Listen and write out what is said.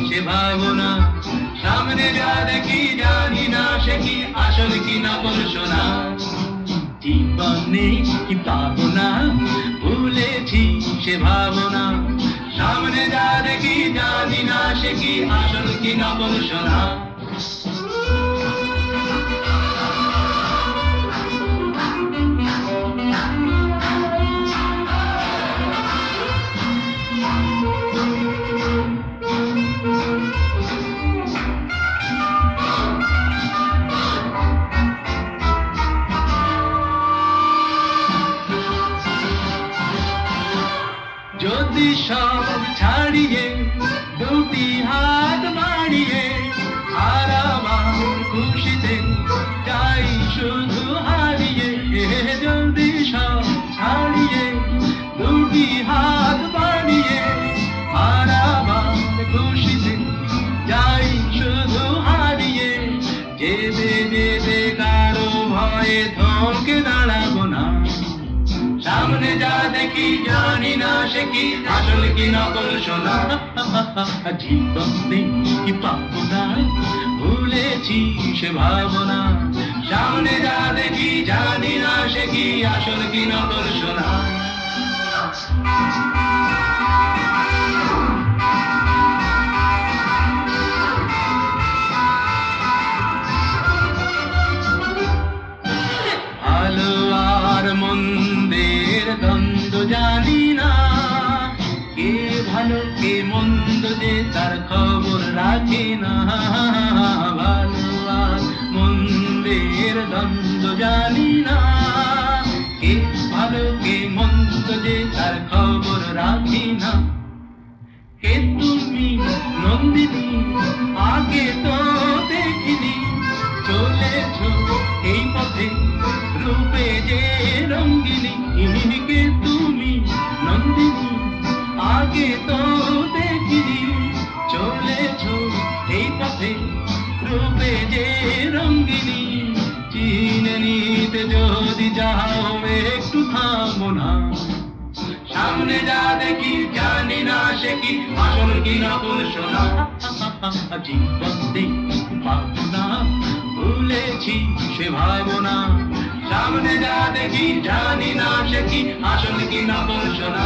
সে ভাবনা, সামনে যা দেখি জানি না সে কি আসল কি নকল সোনা। জীবনে কি পাবো না, ভুলেছি সে ভাবনা, সামনে যা দেখি জানি না সে কি আসল কি নকল সোনা। যদি সব ছাড়িয়ে দুটি হাত বাড়িয়ে আর আমার খুশিতে যাই শুধু হারিয়ে, যদি সব ছাড়িয়ে দুটি হাত বাড়িয়ে আর আমার খুশিতে যাই শুধু হারিয়ে, যেতে যেতে কারো ভয়ে থমকে দাঁড়াবো না, সামনে যা দেখি জানি না সে কি আসল কি নকল সোনা। জীবনে কি পাবো না, ভুলেছি সে ভাবনা, সামনে যা দেখি জানি না সে কি আসল কি নকল সোনা। ভালো আর মন্দের দ্বন্দ্ব জানি না, কে ভালো কে মন্দ যে তার খবর রাখে না। ভালো আর মন্দের দ্বন্দ্ব জানি না, কে ভালো কে মন্দ যে তার খবর রাখে না। কে তুমি নন্দিনী, আগে তো দেখিনি, চলেছ এই পথে রূপে যে রঙ্গিনী। কে তুমি নন্দিনী, আগে তো দেখিনি, চলেছ এই পথে রূপে যে রঙ্গিনী। চিনে নিতে যদি যাও একটু থামো না, সামনে যা দেখি জানি না সে কি আসল কি নকল সোনা। জীবনে পাবো না, ভুলেছি সে ভাবনা, সামনে যা দেখি জানি না সে কি আসল কি নকল সোনা।